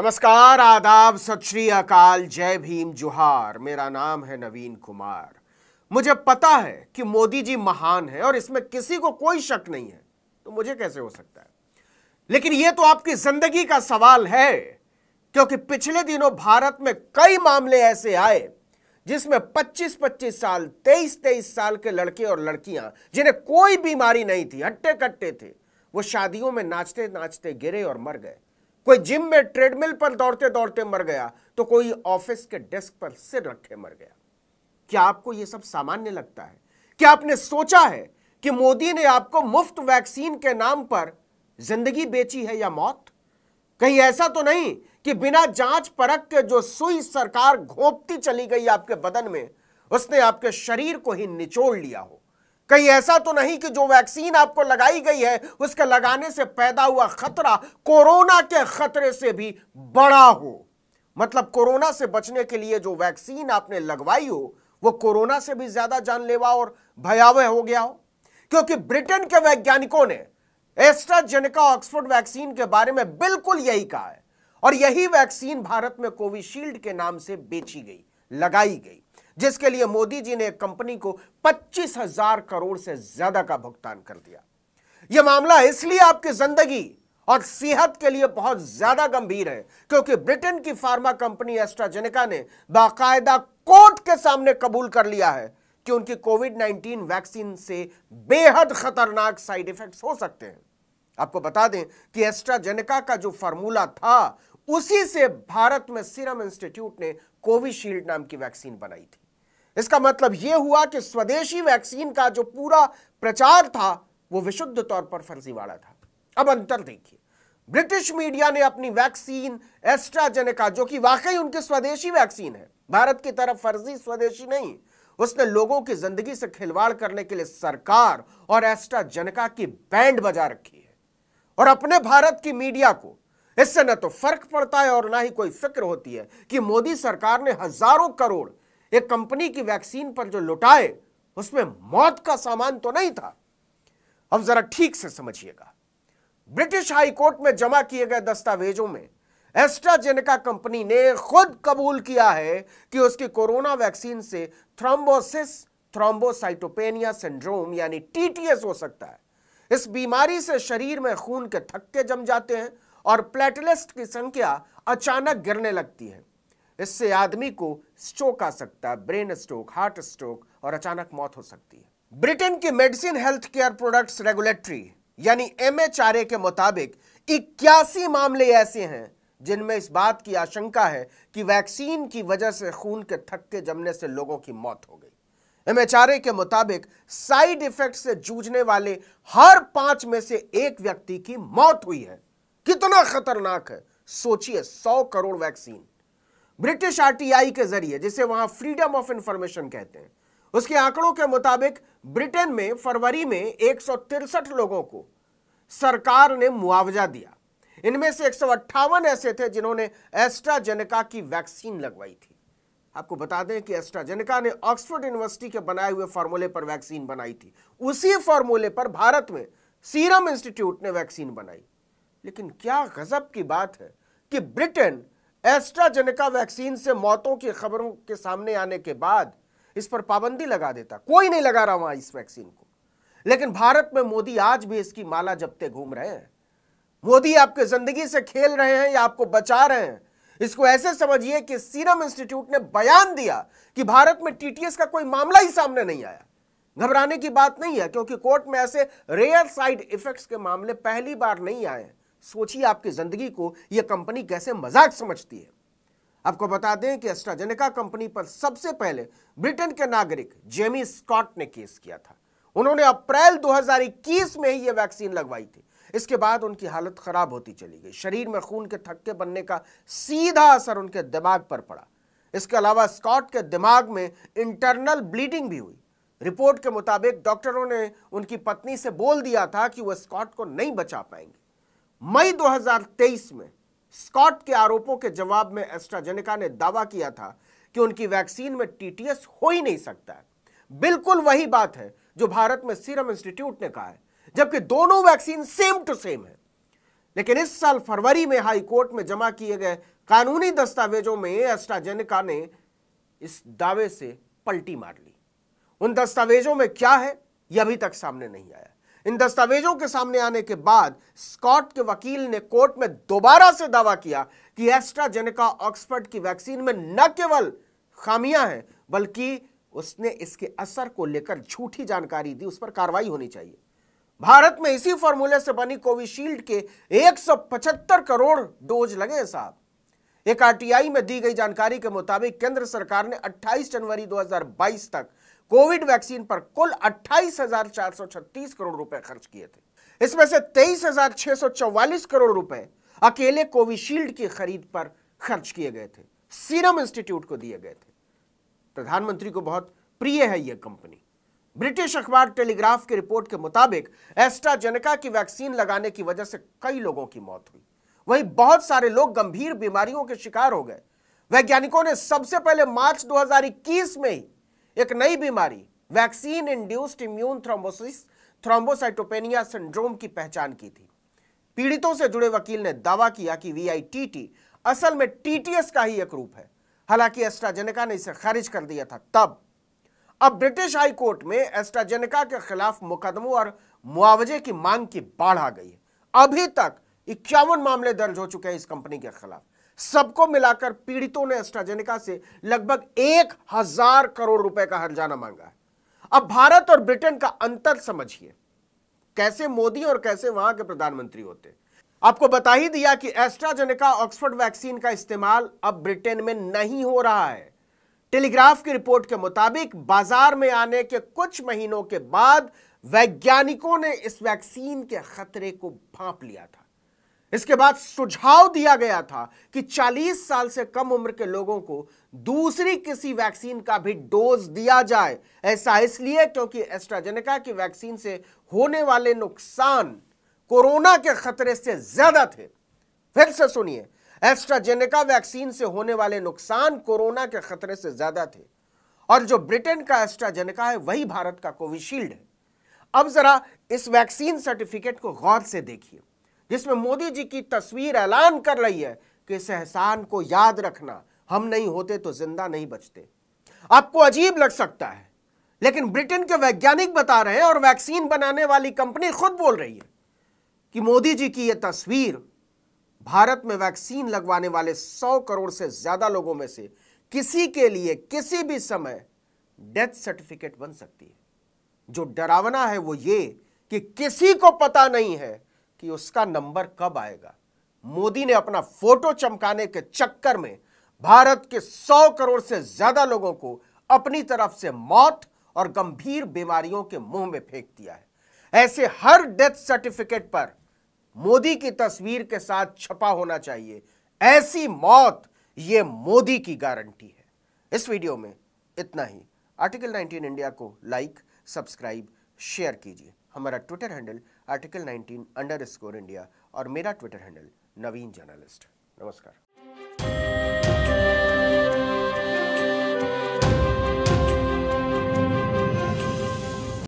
नमस्कार, आदाब, सत श्री अकाल, जय भीम, जोहार। मेरा नाम है नवीन कुमार। मुझे पता है कि मोदी जी महान है और इसमें किसी को कोई शक नहीं है, तो मुझे कैसे हो सकता है। लेकिन यह तो आपकी जिंदगी का सवाल है, क्योंकि पिछले दिनों भारत में कई मामले ऐसे आए जिसमें 25-25 साल, 23-23 साल के लड़के और लड़कियां जिन्हें कोई बीमारी नहीं थी, हट्टे कट्टे थे, वो शादियों में नाचते नाचते गिरे और मर गए। कोई जिम में ट्रेडमिल पर दौड़ते दौड़ते मर गया, तो कोई ऑफिस के डेस्क पर सिर रखे मर गया। क्या आपको यह सब सामान्य लगता है? क्या आपने सोचा है कि मोदी ने आपको मुफ्त वैक्सीन के नाम पर जिंदगी बेची है या मौत? कहीं ऐसा तो नहीं कि बिना जांच परख के जो सुई सरकार घोंपती चली गई आपके बदन में, उसने आपके शरीर को ही निचोड़ लिया हो? कहीं ऐसा तो नहीं कि जो वैक्सीन आपको लगाई गई है उसके लगाने से पैदा हुआ खतरा कोरोना के खतरे से भी बड़ा हो? मतलब कोरोना से बचने के लिए जो वैक्सीन आपने लगवाई हो वो कोरोना से भी ज्यादा जानलेवा और भयावह हो गया हो? क्योंकि ब्रिटेन के वैज्ञानिकों ने एस्ट्राजेनेका ऑक्सफोर्ड वैक्सीन के बारे में बिल्कुल यही कहा है, और यही वैक्सीन भारत में कोविशील्ड के नाम से बेची गई, लगाई गई, जिसके लिए मोदी जी ने एक कंपनी को 25,000 करोड़ से ज्यादा का भुगतान कर दिया। यह मामला इसलिए आपकी जिंदगी और सेहत के लिए बहुत ज्यादा गंभीर है क्योंकि ब्रिटेन की फार्मा कंपनी एस्ट्राजेनेका ने बाकायदा कोर्ट के सामने कबूल कर लिया है कि उनकी कोविड-19 वैक्सीन से बेहद खतरनाक साइड इफेक्ट्स हो सकते हैं। आपको बता दें कि एस्ट्राजेनेका का जो फार्मूला था उसी से भारत में सीरम इंस्टीट्यूट ने कोविशील्ड नाम की वैक्सीन बनाई थी। इसका मतलब यह हुआ कि स्वदेशी वैक्सीन का जो पूरा प्रचार था वो विशुद्ध तौर पर फर्जीवाड़ा था। अब अंतर देखिए, ब्रिटिश मीडिया ने अपनी वैक्सीन एस्ट्राजेनेका, जो कि वाकई उनकी स्वदेशी वैक्सीन है, भारत की तरफ फर्जी स्वदेशी नहीं, उसने लोगों की जिंदगी से खिलवाड़ करने के लिए सरकार और एस्ट्राजेनेका की बैंड बजा रखी है। और अपने भारत की मीडिया को इससे न तो फर्क पड़ता है और ना ही कोई फिक्र होती है कि मोदी सरकार ने हजारों करोड़ एक कंपनी की वैक्सीन पर जो लुटाए उसमें मौत का सामान तो नहीं था। अब जरा ठीक से समझिएगा, ब्रिटिश हाई कोर्ट में जमा किए गए दस्तावेजों में एस्ट्राजेनेका कंपनी ने खुद कबूल किया है कि उसकी कोरोना वैक्सीन से थ्रोम्बोसिस थ्रोम्बोसाइटोपेनिया सिंड्रोम यानी टीटीएस हो सकता है। इस बीमारी से शरीर में खून के थक्के जम जाते हैं और प्लेटलेट्स की संख्या अचानक गिरने लगती है। इससे आदमी को स्ट्रोक आ सकता है, ब्रेन स्ट्रोक, हार्ट स्ट्रोक और अचानक मौत हो सकती है। ब्रिटेन की medicine health care products regulatory यानी MHRA के मुताबिक 81 मामले ऐसे हैं जिनमें इस बात की आशंका है कि वैक्सीन की वजह से खून के थक्के जमने से लोगों की मौत हो गई। MHRA के मुताबिक साइड इफेक्ट से जूझने वाले हर 5 में से एक व्यक्ति की मौत हुई है। कितना खतरनाक है सोचिए, 100 करोड़ वैक्सीन। ब्रिटिश RTI के जरिए, जिसे वहां फ्रीडम ऑफ इंफॉर्मेशन कहते हैं, उसके आंकड़ों के मुताबिक ब्रिटेन में फरवरी में 163 लोगों को सरकार ने मुआवजा दिया। इनमें से 158 ऐसे थे जिन्होंने एस्ट्राजेनेका की वैक्सीन लगवाई थी। आपको बता दें कि एस्ट्राजेनेका ने ऑक्सफोर्ड यूनिवर्सिटी के बनाए हुए फार्मूले पर वैक्सीन बनाई थी। उसी फार्मूले पर भारत में सीरम इंस्टीट्यूट ने वैक्सीन बनाई। लेकिन क्या गजब की बात है कि ब्रिटेन एस्ट्राजेनेका वैक्सीन से मौतों की खबरों के सामने आने के बाद इस पर पाबंदी लगा देता। कोई नहीं लगा रहा वहां इस वैक्सीन को, लेकिन भारत में मोदी आज भी इसकी माला जपते घूम रहे हैं। मोदी आपके जिंदगी से खेल रहे हैं या आपको बचा रहे हैं? इसको ऐसे समझिए कि सीरम इंस्टीट्यूट ने बयान दिया कि भारत में टीटीएस का कोई मामला ही सामने नहीं आया। घबराने की बात नहीं है, क्योंकि कोर्ट में ऐसे रेयर साइड इफेक्ट्स के मामले पहली बार नहीं आए। सोचिए आपकी जिंदगी को यह कंपनी कैसे मजाक समझती है। आपको बता दें कि एस्ट्राजेनेका कंपनी पर सबसे पहले ब्रिटेन के नागरिक जेमी स्कॉट ने केस किया था। उन्होंने अप्रैल 2021 में ही यह वैक्सीन लगवाई थी। इसके बाद उनकी हालत खराब होती चली गई। शरीर में खून के थक्के बनने का सीधा असर उनके दिमाग पर पड़ा। इसके अलावा स्कॉट के दिमाग में इंटरनल ब्लीडिंग भी हुई। रिपोर्ट के मुताबिक डॉक्टरों ने उनकी पत्नी से बोल दिया था कि वह स्कॉट को नहीं बचा पाएंगे। मई 2023 में स्कॉट के आरोपों के जवाब में एस्ट्राजेनेका ने दावा किया था कि उनकी वैक्सीन में टीटीएस हो ही नहीं सकता है। बिल्कुल वही बात है जो भारत में सीरम इंस्टीट्यूट ने कहा है, जबकि दोनों वैक्सीन सेम टू सेम है। लेकिन इस साल फरवरी में हाई कोर्ट में जमा किए गए कानूनी दस्तावेजों में एस्ट्राजेनेका ने इस दावे से पलटी मार ली। उन दस्तावेजों में क्या है यह अभी तक सामने नहीं आया। इन दस्तावेजों के सामने आने के बाद स्कॉट के वकील ने कोर्ट में दोबारा से दावा किया कि एस्ट्राजेनेका ऑक्सफोर्ड की वैक्सीन में न केवल खामियां हैं बल्कि उसने इसके असर को लेकर झूठी जानकारी दी, उस पर कार्रवाई होनी चाहिए। भारत में इसी फॉर्मूले से बनी कोविशील्ड के 175 करोड़ डोज लगे हैं साहब। एक आरटीआई में दी गई जानकारी के मुताबिक केंद्र सरकार ने 28 जनवरी 2022 तक कोविड वैक्सीन पर कुल 28,436 करोड़ रुपए खर्च किए थे। इसमें से 23,644 करोड़ रुपए अकेले कोविशील्ड की खरीद पर खर्च किए गए थे, सीरम इंस्टीट्यूट को दिए गए थे। प्रधानमंत्री को बहुत प्रिय है यह कंपनी। ब्रिटिश अखबार टेलीग्राफ की रिपोर्ट के मुताबिक एस्ट्राजेनेका की वैक्सीन लगाने की वजह से कई लोगों की मौत हुई, वहीं बहुत सारे लोग गंभीर बीमारियों के शिकार हो गए। वैज्ञानिकों ने सबसे पहले मार्च 2021 में ही एक नई बीमारी vaccine induced immune thrombocytopenia syndrome की पहचान की थी। पीड़ितों से जुड़े वकील ने दावा किया कि VITT असल में TTS का ही एक रूप है। हालांकि एस्ट्राजेनेका ने इसे खारिज कर दिया था। तब अब ब्रिटिश हाई कोर्ट में एस्ट्राजेनेका के खिलाफ मुकदमों और मुआवजे की मांग की बाढ़ आ गई है। अभी तक 51 मामले दर्ज हो चुके हैं इस कंपनी के खिलाफ। सबको मिलाकर पीड़ितों ने एस्ट्राजेनेका से लगभग 1,000 करोड़ रुपए का हर्जाना मांगा है। अब भारत और ब्रिटेन का अंतर समझिए, कैसे मोदी और कैसे वहां के प्रधानमंत्री होते। आपको बता ही दिया कि एस्ट्राजेनेका ऑक्सफोर्ड वैक्सीन का इस्तेमाल अब ब्रिटेन में नहीं हो रहा है। टेलीग्राफ की रिपोर्ट के मुताबिक बाजार में आने के कुछ महीनों के बाद वैज्ञानिकों ने इस वैक्सीन के खतरे को भांप लिया था। इसके बाद सुझाव दिया गया था कि 40 साल से कम उम्र के लोगों को दूसरी किसी वैक्सीन का भी डोज दिया जाए। ऐसा इसलिए क्योंकि एस्ट्राजेनेका की वैक्सीन से होने वाले नुकसान कोरोना के खतरे से ज्यादा थे। फिर से सुनिए, एस्ट्राजेनेका वैक्सीन से होने वाले नुकसान कोरोना के खतरे से ज्यादा थे। और जो ब्रिटेन का एस्ट्राजेनेका है वही भारत का कोविशील्ड है। अब जरा इस वैक्सीन सर्टिफिकेट को गौर से देखिए, जिसमें मोदी जी की तस्वीर ऐलान कर रही है कि इस एहसान को याद रखना, हम नहीं होते तो जिंदा नहीं बचते। आपको अजीब लग सकता है, लेकिन ब्रिटेन के वैज्ञानिक बता रहे हैं और वैक्सीन बनाने वाली कंपनी खुद बोल रही है कि मोदी जी की यह तस्वीर भारत में वैक्सीन लगवाने वाले 100 करोड़ से ज्यादा लोगों में से किसी के लिए किसी भी समय डेथ सर्टिफिकेट बन सकती है। जो डरावना है वो ये कि किसी को पता नहीं है कि उसका नंबर कब आएगा। मोदी ने अपना फोटो चमकाने के चक्कर में भारत के 100 करोड़ से ज्यादा लोगों को अपनी तरफ से मौत और गंभीर बीमारियों के मुंह में फेंक दिया है। ऐसे हर डेथ सर्टिफिकेट पर मोदी की तस्वीर के साथ छपा होना चाहिए, ऐसी मौत ये मोदी की गारंटी है। इस वीडियो में इतना ही। आर्टिकल 19 इंडिया को लाइक, सब्सक्राइब, शेयर कीजिए। हमारा ट्विटर हैंडल article19_India और मेरा ट्विटर हैंडल नवीन जर्नलिस्ट। नमस्कार।